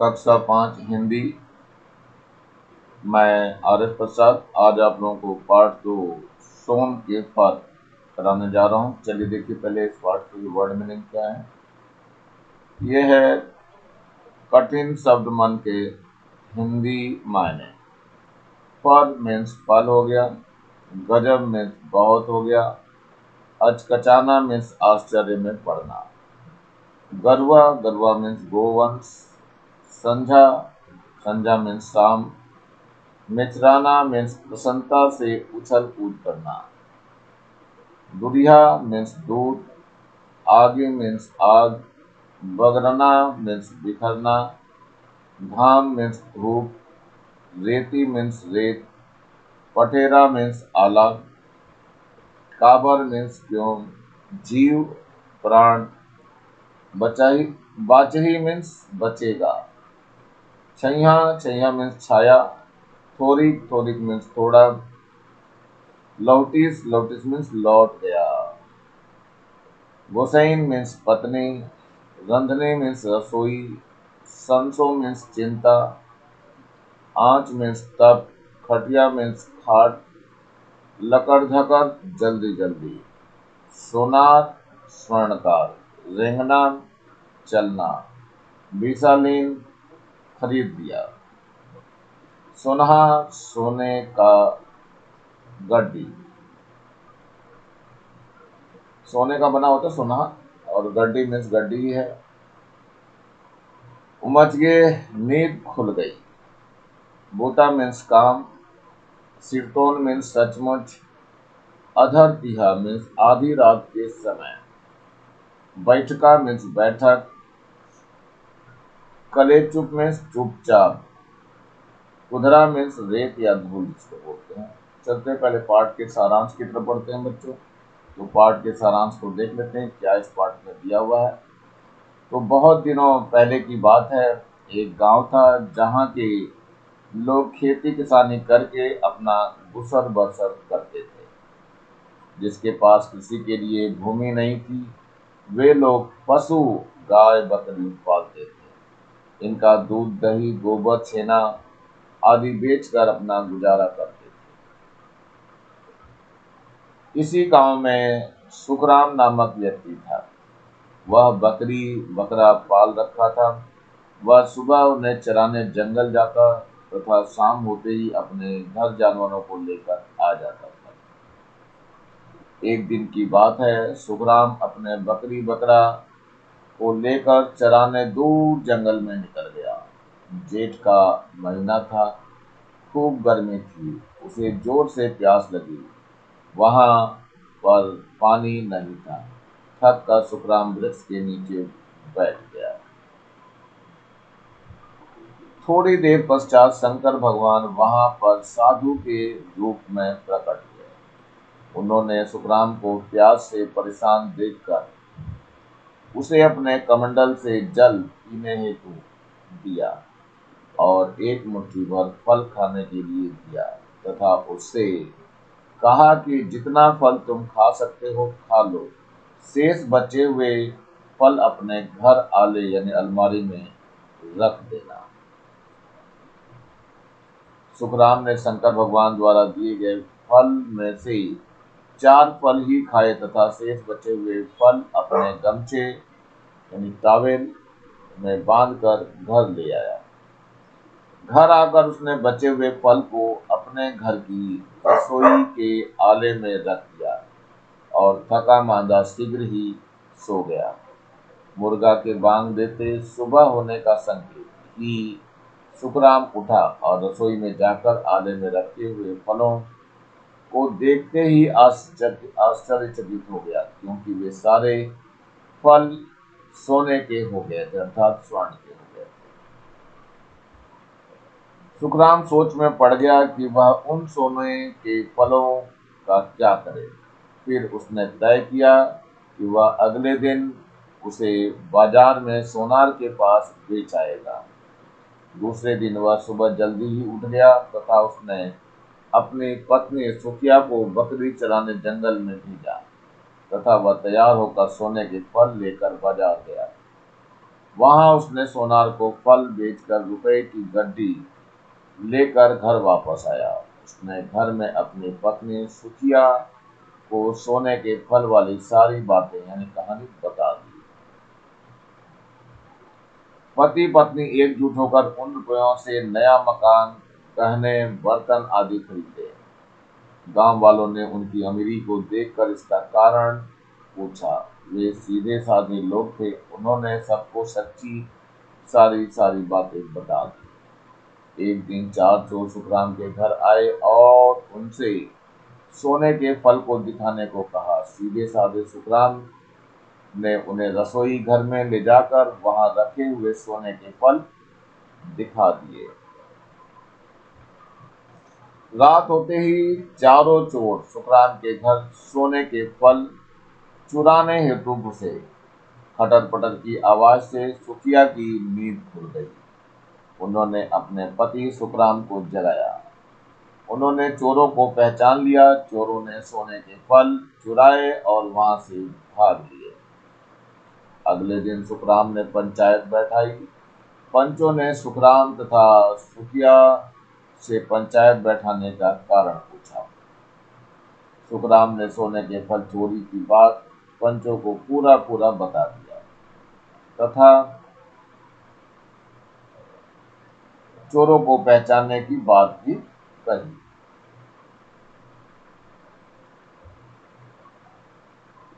कक्षा 5 हिंदी। मैं R S प्रसाद आज आप लोगों को पार्ट 2 सोन के फल कराने जा रहा हूँ। चलिए देखिए पहले इस पार्ट की वर्ड मीनिंग क्या है। ये है कठिन शब्द मन के हिंदी मायने। फल मीन्स फल हो गया, गजब मीन्स बहुत हो गया, अचकचाना मीन्स आश्चर्य में पड़ना, गरवा गरवा मीन्स गोवंश, संझा संझा मीन्स शाम, मिचराना मीन्स प्रसन्नता से उछल कूद करना, दुरिया मीन्स दूध, आगे मीन्स आग, बगरना मीन्स बिखरना, घाम मीन्स धूप, रेती मीन्स रेत, पटेरा मीन्स आला, काबर मीन्स क्यों, जीव प्राण, बाचही मीन्स बचेगा, छैया छैया मीन्स छाया, थोरिक थोरिक मीन्स थोड़ा, लौटिस लौटिस मीन्स लौट गया, गोसाइन मीन्स पत्नी, रंधनी मीन्स रसोई, संसो मीन्स चिंता, आंच मीन्स तप, खटिया मीन्स खाट, लकड़ झकड़ जल्दी जल्दी, सोनार स्वर्णकार, रेंगना चलना, बीसालीन खरीद दिया, सोनहा सोने का गड्डी, सोने का बना होता सोनहा और गड्डी मीन्स गड्डी ही है। उमच गए नींद खुल गई, बूटा मीन्स काम, सिरतोन मीन्स सचमुच, अधर तिहा मीन्स आधी रात के समय, बैठका मीन्स बैठक, कले चुप मीन्स चुपचाप, उधरा मीन्स रेत या धूल जिसको बोलते हैं। चलते पहले पाठ के सारांश की तरफ पढ़ते हैं बच्चों। तो पाठ के सारांश को देख लेते हैं क्या इस पाठ में दिया हुआ है। तो बहुत दिनों पहले की बात है, एक गांव था जहां के लोग खेती किसानी करके अपना गुजर बसर करते थे। जिसके पास कृषि के लिए भूमि नहीं थी, वे लोग पशु गाय बकरी पालते थे। इनका दूध दही गोबर छेना आदि बेचकर अपना गुजारा करते थे। इसी गांव में सुखराम नामक व्यक्ति था। वह बकरी बकरा पाल रखा था। वह सुबह उन्हें चराने जंगल जाता तथा शाम होते ही अपने घर जानवरों को लेकर आ जाता था। एक दिन की बात है, सुखराम अपने बकरी बकरा को लेकर चराने दूर जंगल में निकल गया। जेठ का महीना था, खूब गर्मी थी, उसे जोर से प्यास लगी। वहां पर पानी नहीं था। थक कर सुखराम वृक्ष के नीचे बैठ गया। थोड़ी देर पश्चात शंकर भगवान वहां पर साधु के रूप में प्रकट हुए। उन्होंने सुखराम को प्यास से परेशान देखकर उसे अपने कमंडल से जल पीने हेतु दिया और एक मुट्ठी भर फल खाने के लिए दिया तथा उससे कहा कि जितना फल तुम खा सकते हो खा लो, शेष बचे हुए फल अपने घर आले यानी अलमारी में रख देना। सुखराम ने शंकर भगवान द्वारा दिए गए फल में से 4 फल ही खाए तथा शेष बचे हुए फल अपने गमछे यानी टॉवेल में बांधकर घर ले आया। घर आकर उसने बचे हुए फल को अपने घर की रसोई के आले में रख दिया और थका मांदा शीघ्र ही सो गया। मुर्गा के बांग देते सुबह होने का संकेत ही सुखराम उठा और रसोई में जाकर आले में रखे हुए फलों को देखते ही आश्चर्यचकित हो गया, क्योंकि वे सारे फल सोने के हो गए थे, अर्थात स्वर्ण के हो गए थे। सुखराम सोच में पड़ गया कि वह उन सोने के फलों का क्या करे। फिर उसने तय किया कि वह अगले दिन उसे बाजार में सोनार के पास बेच आएगा। दूसरे दिन वह सुबह जल्दी ही उठ गया तथा उसने अपनी पत्नी सुखिया को बकरी चराने जंगल में भेजा तथा वह तैयार होकर सोने के फल लेकर बाजार गया। वहां उसने सोनार को फल बेचकर रुपए की गड्डी लेकर घर वापस आया। उसने घर में अपनी पत्नी सुखिया को सोने के फल वाली सारी बातें यानी कहानी बता दी। पति पत्नी एकजुट होकर उन रुपयों से नया मकान, गहने, बर्तन आदि खरीदे। गांव वालों ने उनकी अमीरी को देखकर इसका कारण पूछा। वे सीधे साधे लोग थे, उन्होंने सबको सच्ची सारी सारी बातें बता दी। एक दिन चार चोर सुखराम के घर आए और उनसे सोने के फल को दिखाने को कहा। सीधे साधे सुखराम ने उन्हें रसोई घर में ले जाकर वहां रखे हुए सोने के फल दिखा दिए। रात होते ही चारों चोर सुखराम के घर सोने के फल चुराने हेतु घुसे। खटर पटर की आवाज से सुखिया की नींद खुल गई। उन्होंने अपने पति सुखराम को जगाया। उन्होंने चोरों को पहचान लिया। चोरों ने सोने के फल चुराए और वहां से भाग लिए। अगले दिन सुखराम ने पंचायत बैठाई। पंचों ने सुखराम तथा सुखिया से पंचायत बैठाने का कारण पूछा। सुखराम ने सोने के फल चोरी की बात पंचों को पूरा पूरा बता दिया तथा चोरों को पहचानने की बात भी कही।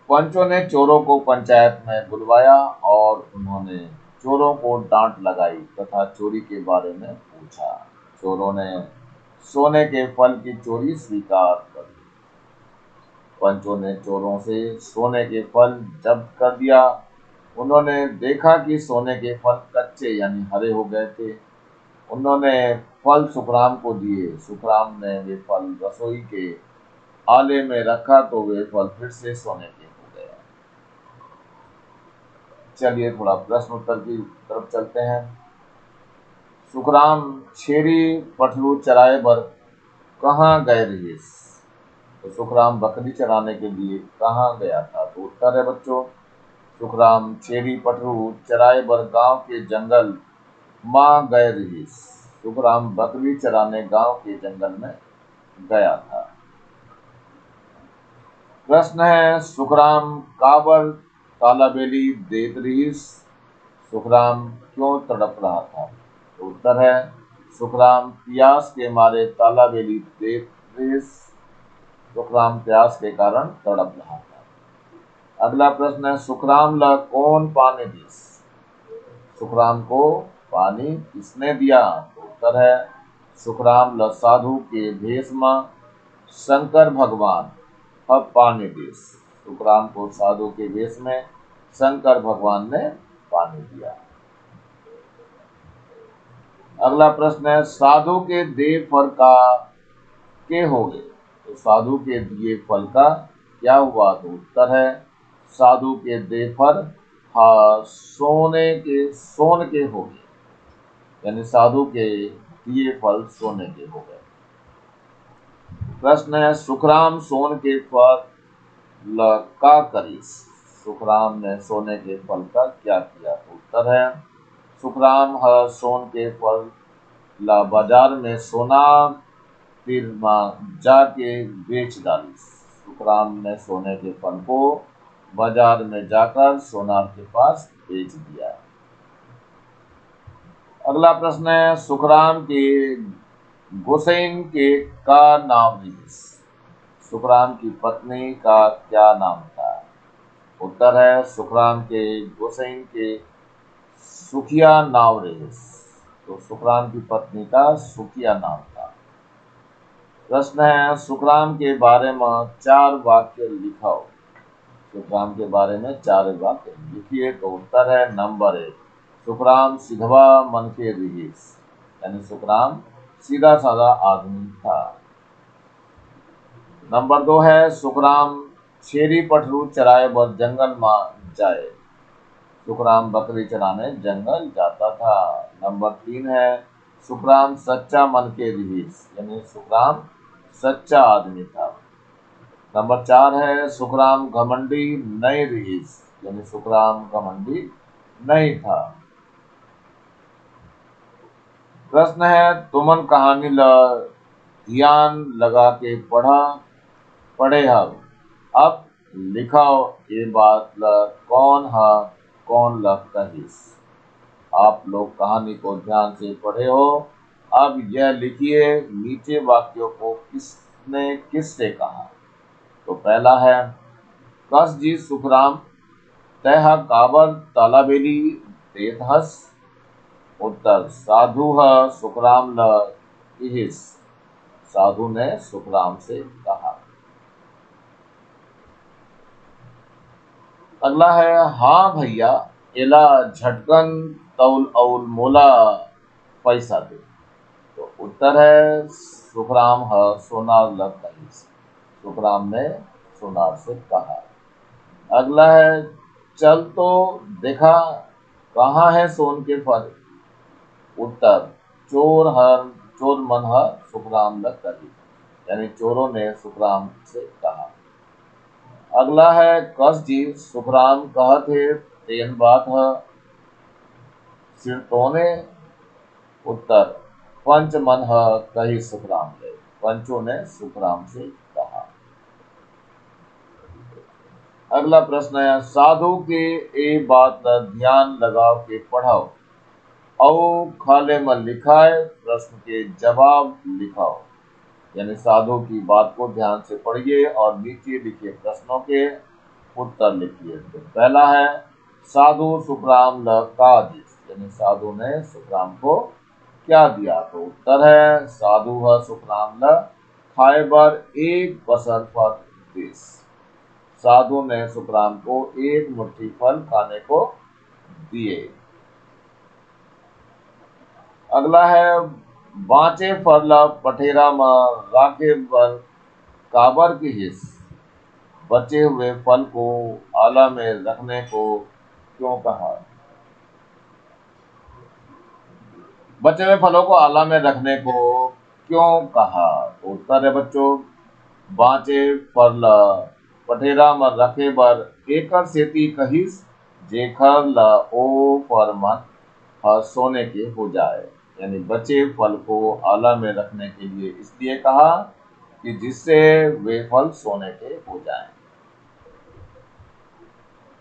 पंचों ने चोरों को पंचायत में बुलवाया और उन्होंने चोरों को डांट लगाई तथा चोरी के बारे में पूछा। चोरों ने सोने के फल की चोरी स्वीकार कर ली। पंचों ने चोरों से सोने के फल जब्त कर दिया। उन्होंने देखा कि सोने के फल कच्चे यानी हरे हो गए थे। उन्होंने फल सुखराम को दिए। सुखराम ने वे फल रसोई के आले में रखा तो वे फल फिर से सोने के हो गए। चलिए थोड़ा प्रश्न उत्तर की तरफ चलते हैं। सुखराम छेरी पठरू चराए बर कहाँ गए रहे? तो सुखराम बकरी चराने के लिए कहाँ गया था? तो उत्तर है बच्चों, सुखराम छेरी पठरू चराए बर गांव के जंगल मां गए रहे। सुखराम बकरी चराने गांव के जंगल में गया था। प्रश्न है, सुखराम काबर तालाबेली देत रहीस? सुखराम क्यों तड़प रहा था? तो उत्तर है, सुखराम प्यास के मारे तालाबेली देत रहीस। सुखराम प्यास के कारण तड़प रहा था। अगला प्रश्न है, सुखराम ला कौन पानी दीस? सुखराम को पानी किसने दिया? तो उत्तर है, सुखराम ला साधु के भेष में शंकर भगवान अब पानी दीस। सुखराम को साधु के भेष में शंकर भगवान ने पानी दिया। अगला प्रश्न है, साधु के दे फल का के हो गए? तो साधु के दिए फल का क्या हुआ? तो उत्तर है, साधु के दे फल सोन के हो गए, यानी साधु के दिए फल सोने के हो गए। प्रश्न है, सुखराम सोन के फल का करीस? सुखराम ने सोने के फल का क्या किया? तो उत्तर है, सुखराम सोन के फल ला बाजार में सोना फिर जाके बेच डाली। सुखराम ने सोने के फल को बाजार में जाकर सोनार के पास बेच दिया। अगला प्रश्न है, सुखराम के गोसैन के का नाम रहीस? सुखराम की पत्नी का क्या नाम था? उत्तर है, सुखराम के गोसैन के सुखिया नाम रहीस। तो सुखराम की पत्नी का सुखिया नाम था। प्रश्न है, सुखराम के बारे में 4 वाक्य लिखाओ। सुखराम के बारे में 4 वाक्य लिखिए। तो उत्तर है, नंबर 1, सुखराम सिधवा मन के रहीस, यानी सुखराम सीधा साधा आदमी था। नंबर 2 है, सुखराम छेरी पठरू चराए बर जंगल में जाए। सुखराम बकरी चराने जंगल जाता था। नंबर 3 है, सुखराम सच्चा मन के रहीस, यानी सुखराम सच्चा आदमी था। नंबर 4 है, सुखराम घमंडी नहीं रहीस, यानी सुखराम घमंडी नहीं था। प्रश्न है तुमन कहानी ल ध्यान लगा के पढ़े हव। अब लिखाओ ये बात ल कौन हा कौन ल कहिस। आप लोग कहानी को ध्यान से पढ़े हो। अब यह लिखिए नीचे वाक्यों को किसने किससे कहा। तो पहला है कस जी सुखराम तह काबर तालाबेली देत हस। उत्तर साधु ह सुखराम ल किहिस। साधु ने सुखराम से कहा। अगला है हाँ भैया एला झटकन तौल औल मोला पैसा दे। तो उत्तर है सुखराम ह सोनार ल कहिस। सुखराम ने सोनार से कहा। अगला है चल तो देखा कहाँ है सोन के फल। उत्तर चोर मन ह सुखराम ल कही। यानी चोरों ने सुखराम से कहा। अगला है कस जी सुखराम कहत हे तेन बात है सिर तोने। उत्तर पंच मन है कही सुखराम ले। पंचों ने सुखराम से कहा। अगला प्रश्न है साधु के ए बात ल ध्यान लगाव के पढ़ाओ और खाले में लिखाए प्रश्न के जवाब लिखाओ। यानी साधु की बात को ध्यान से पढ़िए और नीचे लिखे प्रश्नों के उत्तर लिखिए। तो पहला है साधु सुखराम ल का दिस। यानी साधु ने सुखराम को क्या दिया। तो उत्तर है साधु ह सुखराम ल खाए बर एक पसर फल दिस। साधु ने सुखराम को एक मुट्ठी फल खाने को दिए। अगला है बाँचे फल ल पठेरा में राखे बर काबर की हिस। बचे हुए फल को आला में रखने को क्यों कहा। बचे हुए फलों को आला में रखने को क्यों कहा। तो उत्तर है बच्चों बाँचे फल ल पठेरा में रखे बर एकर सेती कहिस जेखर ल ओ फल मन सोने के हो जाए। यानी बचे फल को आला में रखने के लिए इसलिए कहा कि जिससे वे फल सोने के हो जाएं।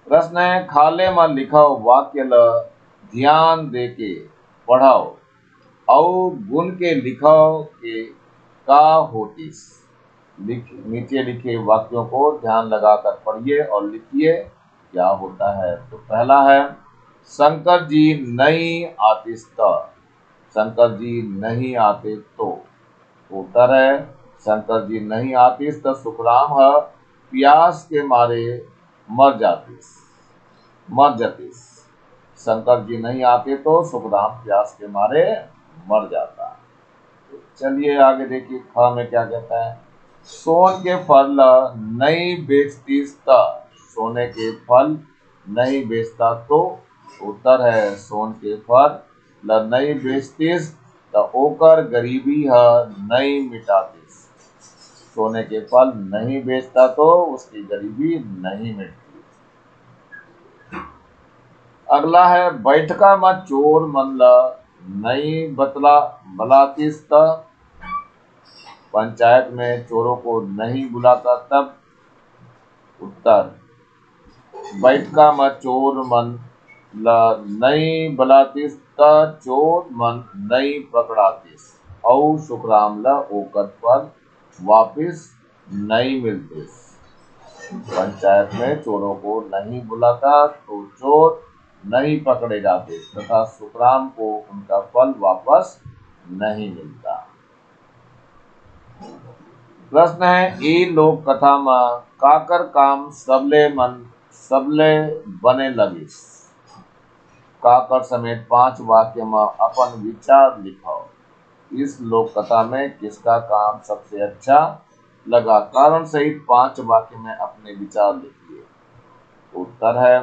प्रश्न है खाले में लिखाओ वाक्य ल ध्यान दे के पढ़ाओ और गुण के लिखाओ के का होतिस। नीचे लिखे वाक्यों को ध्यान लगाकर पढ़िए और लिखिए क्या होता है। तो पहला है शंकर जी नहीं आतिस त। शंकर जी नहीं आते तो। उत्तर है शंकर जी नहीं आतिस तो सुखराम है प्यास के मारे मर जातिस। शंकर जी नहीं आते तो सुखराम प्यास के मारे मर जाता। तो चलिए आगे देखिए ख में क्या कहता है सोन के फल नहीं बेचतीस त। सोने के फल नहीं बेचता तो। उत्तर है सोन के फल ल नहीं बेचतीस तो ओकर गरीबी है नहीं मिटातीस। सोने के फल नहीं बेचता तो उसकी गरीबी नहीं मिटती। अगला है बैठका में चोर मन ल नहीं बलातीस त। पंचायत में चोरों को नहीं बुलाता तब। उत्तर बैठका में चोर मन ल नहीं बुलातीस त चोर मन नहीं पकड़ातीस और सुखराम ल ओकर फल वापिस नहीं मिलतीस। पंचायत में चोरों को नहीं बुलाता तो चोर नहीं पकड़े जाते तथा सुखराम को उनका फल वापस नहीं मिलता। प्रश्न है ए लोक कथा में काकर काम सबले बने लगिस। काकर समेत 5 वाक्य में अपन विचार लिखाओ। इस लोक कथा में किसका काम सबसे अच्छा लगा। कारण सहित 5 वाक्य में अपने विचार लिखिए। उत्तर है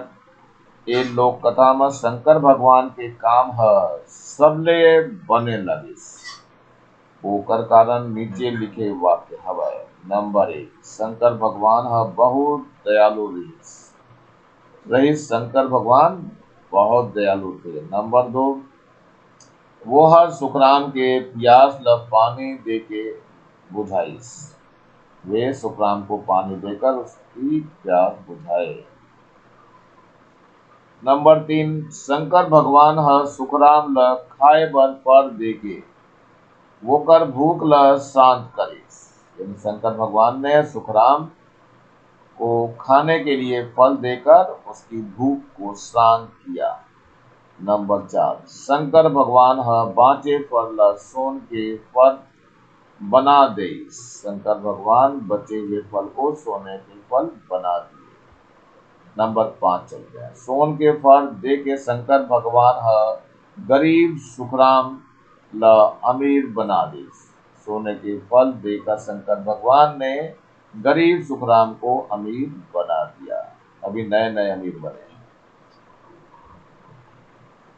ये लोक कथा में शंकर भगवान के काम है सबले बने लगिस। ओकर कारण नीचे लिखे वाक्य हवा। नंबर 1 शंकर भगवान है बहुत दयालु रहीस। शंकर भगवान बहुत दयालु थे। नंबर 2 वो हर सुखराम के प्यास ल पानी दे के बुझाइस। वे सुखराम को पानी देकर उसकी प्यास बुझाए। नंबर 3, शंकर भगवान ह सुखराम ल खाए बर फल देके वो कर भूख ल शांत करिस। यानी शंकर भगवान ने सुखराम को खाने के लिए फल देकर उसकी भूख को शांत किया। नंबर 4, शंकर भगवान ह बाँचे फल ल सोन के फल बना दे। शंकर भगवान बचे हुए फल को सोने के फल बना दिए। नंबर 5 चलते हैं। सोन के फल दे के शंकर भगवान ह गरीब सुखराम ल अमीर बना दी। सोने के फल देकर शंकर भगवान ने गरीब सुखराम को अमीर बना दिया। अभी नए नए अमीर बने।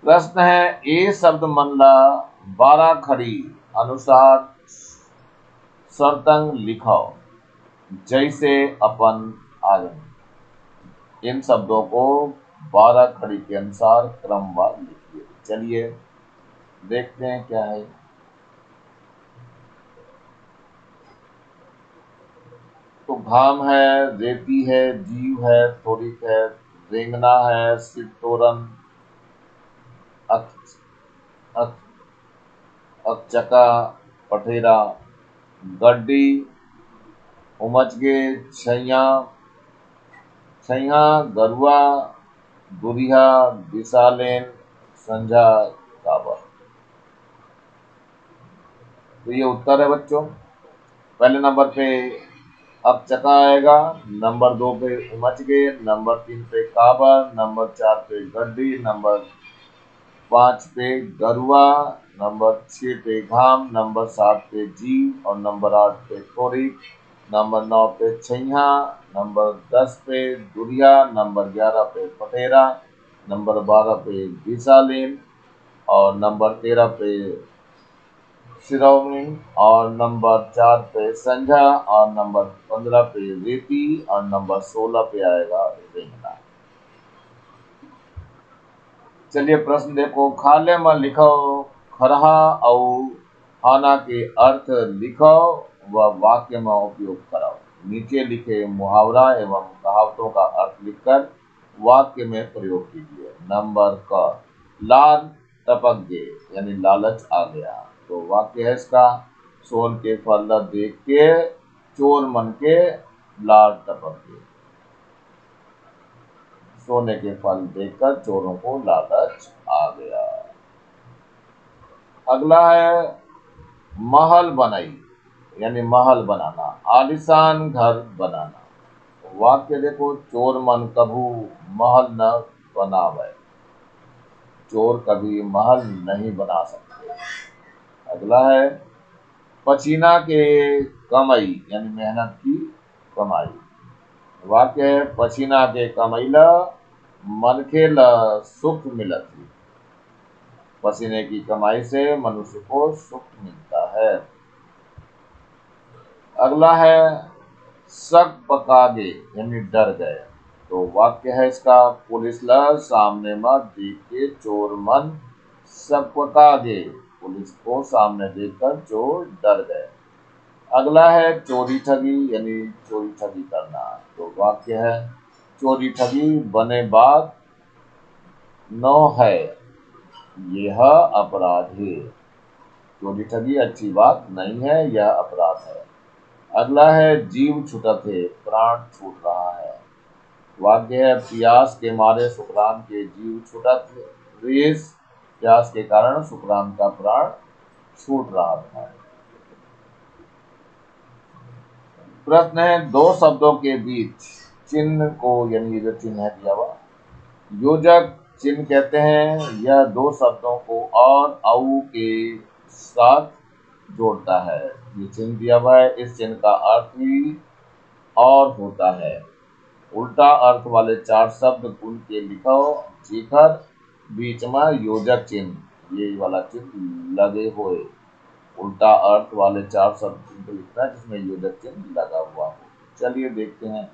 प्रश्न है, ए शब्द मन ला 12 खड़ी अनुसार सर्तंग लिखो जैसे अपन आगे। इन शब्दों को 12 खड़ी के अनुसार क्रमवार लिखिए। चलिए देखते हैं क्या है। तो घाम है, रेती है, जीव है, थोड़िक है, रेंगना है, सिरतोरन, अकचका, पठेरा, गड्डी, उमचगे, छैया, गरुआ, दुरिहा, विशालेन, संझा, काबर। तो ये उत्तर है बच्चों। पहले नंबर पे अकचका आएगा, नंबर 2 पे उमचगे, नंबर 3 पे काबर, नंबर 4 पे गड्डी, नंबर 5 पे गरुआ, नंबर 6 पे घाम, नंबर 7 पे जीव और नंबर 8 पे थोरिक, नंबर 9 पे छैया, नंबर 10 पे दुरिया, नंबर 11 पे पटेरा, नंबर 12 पे विशालीन और नंबर 13 पे सिरोमिन और नंबर 4 पे संझा और नंबर 15 पे रेती और नंबर 16 पे आएगा रेंगना। चलिए प्रश्न देखो। खाले में लिखो खरहा और हाना के अर्थ लिखो व वाक्य में उपयोग कराओ। नीचे लिखे मुहावरा एवं कहावतों का अर्थ लिखकर वाक्य में प्रयोग कीजिए। नंबर क, लाल टपक गए यानी लालच आ गया। तो वाक्य है इसका, सोन के फल देख के चोर मन के लाल टपक गए। सोने के फल देखकर चोरों को लालच आ गया। अगला है महल बनाई यानी महल बनाना, आलीशान घर बनाना। वाक्य देखो, चोर मन कभू महल न बनावे। चोर कभी महल नहीं बना सकते। अगला है पसीना के कमाई यानी मेहनत की कमाई। वाक्य है, पसीना के कमैला मनखे ल सुख मिलत है। पसीने की कमाई से मनुष्य को सुख मिलता है। अगला है शक पकागे यानी डर गए। तो वाक्य है इसका, पुलिस ल सामने मत देख के चोर मन शक पकागे। पुलिस को सामने देखकर चोर डर गए। अगला है चोरी ठगी यानी चोरी ठगी करना। तो वाक्य है, चोरी ठगी बने बात न है, यह अपराध है। चोरी ठगी अच्छी बात नहीं है, यह अपराध है। अगला है जीव छूटत है, प्राण छूट रहा है। वाक्य है, प्यास के मारे सुखराम के जीव छूटत है। प्यास के कारण सुखराम का प्राण छूट रहा था। प्रश्न है, दो शब्दों के बीच चिन्ह को यानी जो चिन्ह है दिया हुआ योजक चिन्ह कहते हैं। यह दो शब्दों को और औ के साथ जोड़ता है। ये चिन्ह दिया हुआ है, इस चिन्ह का अर्थ ही और होता है। उल्टा अर्थ वाले 4 शब्द गुण के लिखो जीकर बीच में योजक चिन्ह ये वाला चिन्ह लगे हुए। उल्टा अर्थ वाले 4 शब्द लिखना है जिसमें योजक चिन्ह लगा हुआ हो। चलिए देखते हैं।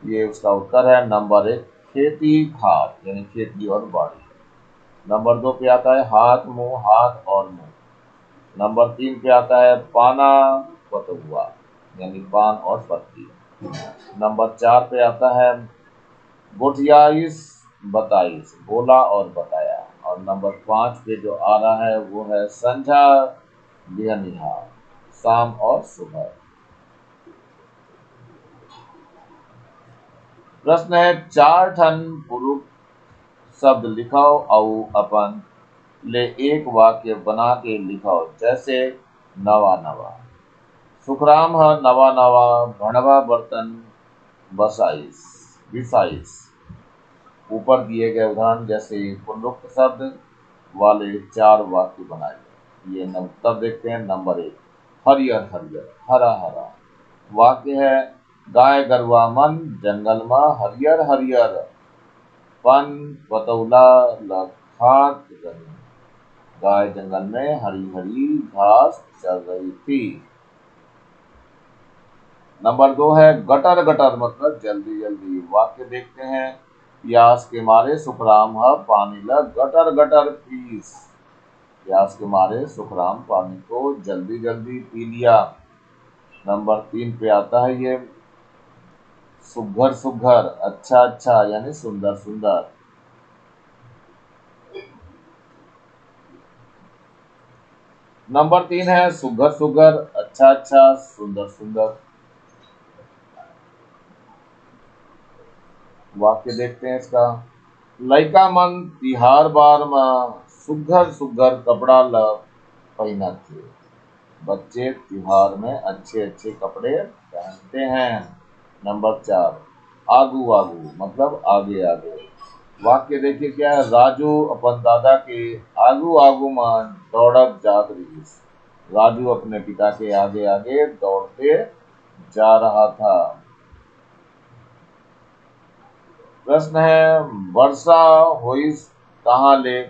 ये उसका उत्तर है नंबर 1, खेती खाद यानी खेती और बाड़ी। नंबर 2 पे आता है हाथ मुंह, हाथ और मुंह। नंबर 3 पे आता है पाना पतुआ, यानी पान और पत्ती। नंबर 4 पे आता है गोठियाईस बताईस, बोला और बताया। और नंबर 5 पे जो आ रहा है वो है संझा बिहनिहा, शाम और सुबह। प्रश्न है 4 ठन पुरुष शब्द लिखाओ और अपन ले एक वाक्य बना के लिखाओ। जैसे नवा नवा, सुखराम है नवा नवा भणवा बर्तन बसाइस बिसाइस। ऊपर दिए गए उदाहरण जैसे पुनरुक्त शब्द वाले 4 वाक्य बनाइए। ये तब देखते हैं। नंबर 1 हरियर हरियर, हरा हरा। वाक्य है गाय गरुआ मन जंगल में हरियर हरियर पन पतौला लखात रही। गाय जंगल में हरी हरी घास चल रही थी। नंबर 2 है गटर गटर, मतलब जल्दी जल्दी। वाक्य देखते हैं प्यास के मारे सुखराम है पानी ला गटर गटर पीस। प्यास के मारे सुखराम पानी को जल्दी जल्दी पी लिया। नंबर 3 पे आता है ये सुघर सुघर, अच्छा अच्छा, यानी सुंदर सुंदर। नंबर 3 है सुघर सुघर, अच्छा अच्छा, सुंदर सुंदर। वाक्य देखते हैं इसका। लइका मन तिहार बार में सुघर सुघर कपड़ा ल पहना थे। बच्चे त्योहार में अच्छे अच्छे कपड़े पहनते हैं। नंबर 4 आगू आगू, मतलब आगे आगे। वाक्य देखिए क्या है, राजू अपन दादा के आगू आगू में दौड़त जात रही। राजू अपने पिता के आगे आगे दौड़ते जा रहा था। प्रश्न है वर्षा होइस कहाँ ले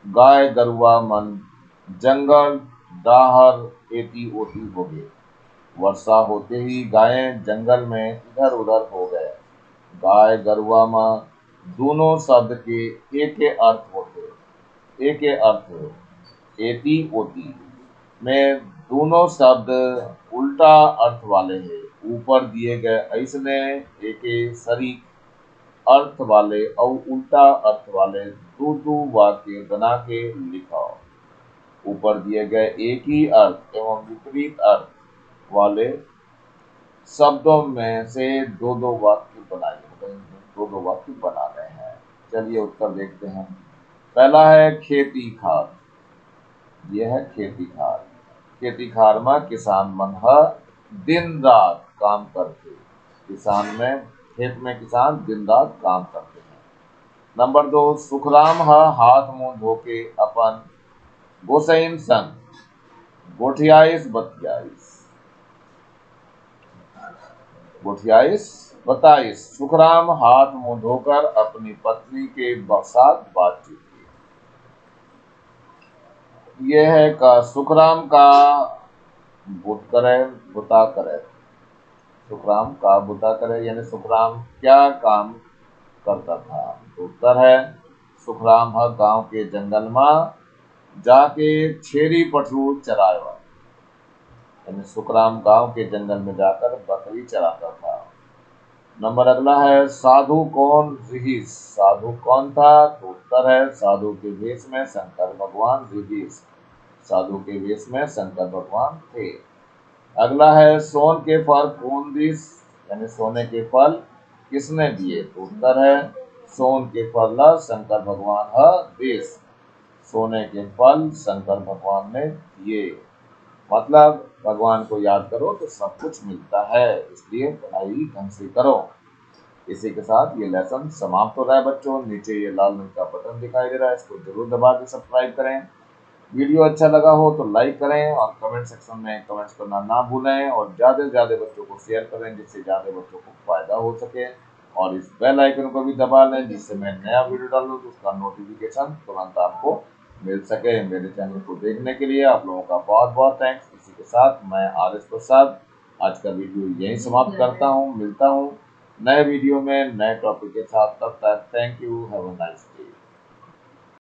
गाय गरुआ मन जंगल डाहर एती ओती हो गए। वर्षा होते ही गायें जंगल में इधर उधर हो गए। गाय गरुआ में दोनों शब्द के एक ही अर्थ होते, एक ही अर्थ हो। एती ओती में दोनों शब्द उल्टा अर्थ वाले हैं। ऊपर दिए गए ऐसने एक शरीक अर्थ वाले और उल्टा अर्थ वाले दो दो वाक्य बना के लिखाओ। ऊपर दिए गए एक ही अर्थ एवं विपरीत अर्थ वाले शब्दों में से दो दो वाक्य बनाइए। दो दो वाक्य बना रहे हैं। चलिए उत्तर देखते हैं। पहला है खेती खार। यह है खेती खार। खेती खार में किसान मन ह दिन रात काम करते। किसान में खेत में किसान दिन रात काम करते हैं। नंबर 2 सुखराम है हाथ मुंह धोके अपन गोसैन संग गोठियाईस बतियाईस। गोठियाईस बताईस, सुखराम हाथ मुंह धोकर अपनी पत्नी के साथ बातचीत की। यह है का सुखराम का बुत करे बुता करे। सुखराम का बुता करे यानी सुखराम क्या काम करता था। तो उत्तर है सुखराम है गांव के जंगल में जाके छेरी पठरू चराया। यानी सुखराम गांव के जंगल में जाकर बकरी चराता था। नंबर अगला है साधु कौन रहीस। साधु कौन था। तो उत्तर है साधु के वेश में शंकर भगवान रहीस। साधु के वेश में शंकर भगवान थे। अगला है सोन के फल कौन दिस, यानी सोने के फल किसने दिए। तो उत्तर है सोन के फल शंकर भगवान है देश। सोने के फल शंकर भगवान ने दिए। मतलब भगवान को याद करो तो सब कुछ मिलता है, इसलिए पढ़ाई ढंग से करो। इसी के साथ ये लेसन समाप्त हो रहा है बच्चों। नीचे ये लाल रंग का बटन दिखाई दे रहा है, इसको जरूर दबा के सब्सक्राइब करें। वीडियो अच्छा लगा हो तो लाइक करें और कमेंट सेक्शन में कमेंट्स करना ना भूलें। और ज़्यादा से ज़्यादा बच्चों को शेयर करें जिससे ज़्यादा बच्चों को फायदा हो सके। और इस बेल आइकन को भी दबा लें जिससे मैं नया वीडियो डालूं तो उसका नोटिफिकेशन तुरंत आपको मिल सके। मेरे चैनल को देखने के लिए आप लोगों का बहुत बहुत थैंक्स। इसी के साथ मैं आर.एस. प्रसाद आज का वीडियो यहीं समाप्त करता हूँ। मिलता हूँ नए वीडियो में नए टॉपिक के साथ। तब तक thank you, have a nice day.